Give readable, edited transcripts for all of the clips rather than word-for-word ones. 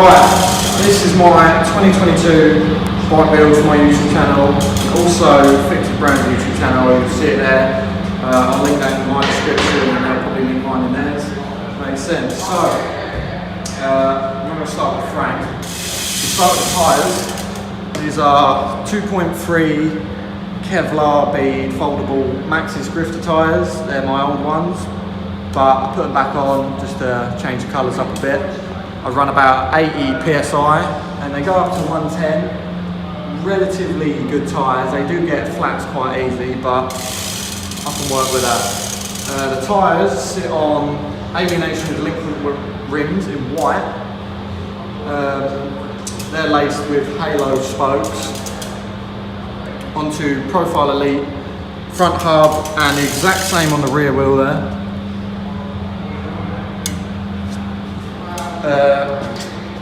Right, this is my 2022 bike build for my YouTube channel, also Fixed Brand YouTube channel. You'll see it there. I'll link that in my description, and I'll probably link mine in theirs. Makes sense. So, I'm going to start with frame. We'll start with tyres. These are 2.3 Kevlar bead foldable Maxxis Grifter tyres. They're my old ones, but I put them back on just to change the colours up a bit. I run about 80 PSI and they go up to 110. Relatively good tyres. They do get flats quite easy, but I can work with that. The tyres sit on Alienation with liquid rims in white. They're laced with halo spokes onto Profile Elite front hub, and the exact same on the rear wheel there.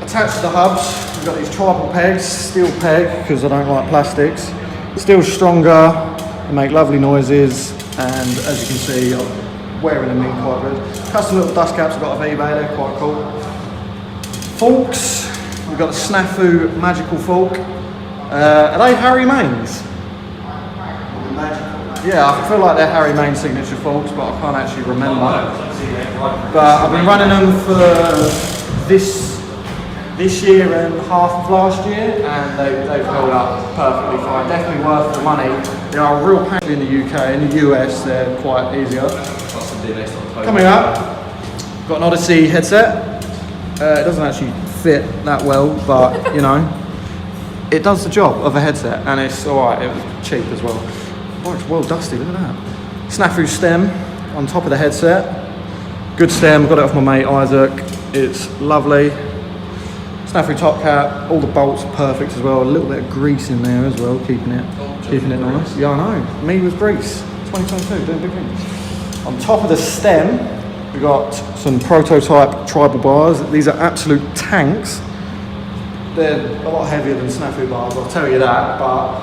Attached to the hubs, we've got these tribal pegs, steel peg, because I don't like plastics. Steel stronger, they make lovely noises, and as you can see, I'm wearing them in quite good. Custom little dust caps I've got off eBay, they're quite cool. Forks, we've got the Snafu Magical Fork. Are they Harry Mains? Yeah, I feel like they're Harry Main signature forks, but I can't actually remember. But I've been running them for this year and half of last year, and they've held up perfectly fine. Definitely worth the money. They are a real pain in the UK. In the US, they're quite easier. Coming up, got an Odyssey headset. It doesn't actually fit that well, but you know, it does the job of a headset, and it's alright. It was cheap as well. Oh, it's well dusty, look at that. Snafu stem on top of the headset. Good stem, got it off my mate Isaac. It's lovely. Snafu top cap, all the bolts are perfect as well. A little bit of grease in there as well, keeping it nice. Yeah, I know. Me with grease. 2022, doing big things. On top of the stem, we got some prototype tribal bars. These are absolute tanks. They're a lot heavier than Snafu bars, I'll tell you that, but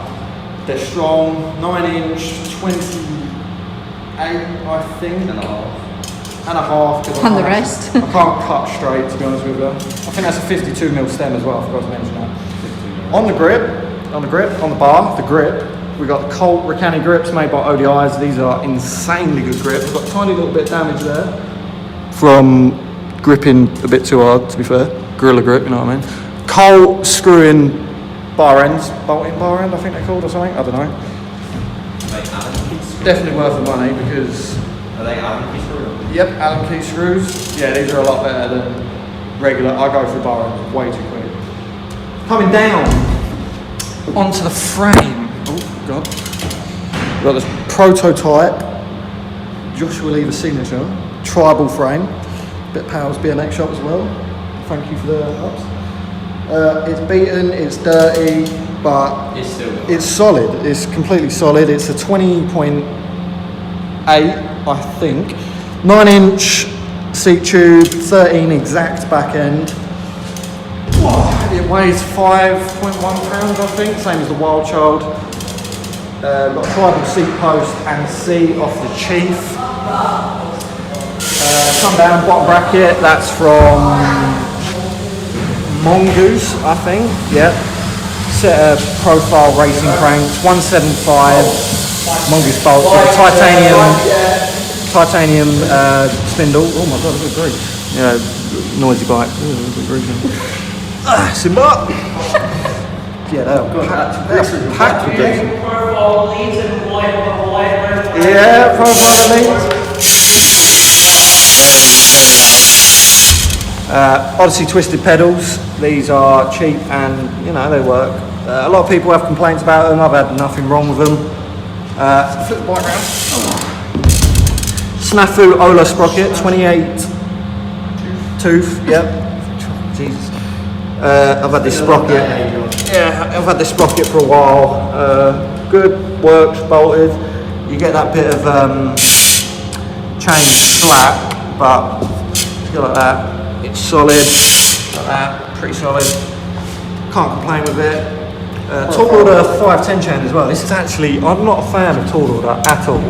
they're strong. 9-inch, 28, I think. And a half. And the rest. I can't cut straight, to be honest with you. I think that's a 52mm stem as well, I forgot to mention that. On the bar, the grip, we got the Colt Ricani grips made by ODIs. These are insanely good grips. We've got a tiny little bit of damage there from gripping a bit too hard, to be fair. Gorilla grip, you know what I mean? Colt screwing bar ends, bolting bar end, I think they're called, or something, I don't know. Definitely worth the money because... Are they Allen key screws? Yep, Allen key screws. Yeah, these are a lot better than regular. I go for bar ends way too quick. Coming down onto the frame. Oh god. We've got this prototype Joshua Lever signature tribal frame. Bit Powers BMX shop as well. Thank you for the ups. It's beaten, it's dirty, but it's solid. It's completely solid. It's a 20.8, I think. 9-inch seat tube, 13 exact back end. It weighs 5.1 pounds, I think, same as the Wild Child. Got a tribal seat post and seat off the Chief. Come down, bottom bracket, that's from Mongoose, I think. Yep. Set of profile racing cranks, 175. Mongoose bolts with a titanium spindle. Oh my god, look at grease. Yeah, noisy bike. Simba. Yeah, they're packed with grease. Yeah, profile leads. Odyssey twisted pedals. These are cheap and you know they work. A lot of people have complaints about them. I've had nothing wrong with them. Flip the bike around. Snafu Ola sprocket, 28 tooth. Yep. Jesus. I've had this sprocket. Yeah, I've had this sprocket for a while. Good, works, bolted. You get that bit of chain slack, but it's got like that. It's solid, like that, pretty solid. Can't complain with it. Tall order 510 chain as well. This is actually, I'm not a fan of tall order at all,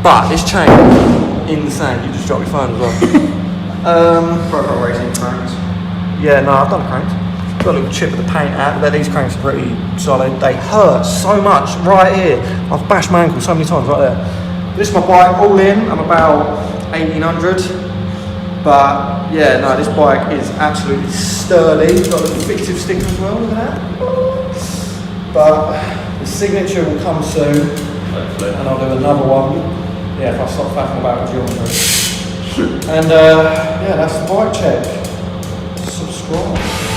but this chain, insane. You just drop your phone as well. Profile racing cranks. Yeah, no, I've done cranks. Got a little chip of the paint out, but these cranks are pretty solid. They hurt so much right here. I've bashed my ankle so many times right there. This is my bike, all in, I'm about 1800. But yeah, no, this bike is absolutely sturdy. It's got a little fictive sticker as well, look at that. But the signature will come soon. Hopefully. And I'll do another one. Yeah, if I stop faffing about with geometry. And yeah, that's the bike check. Subscribe.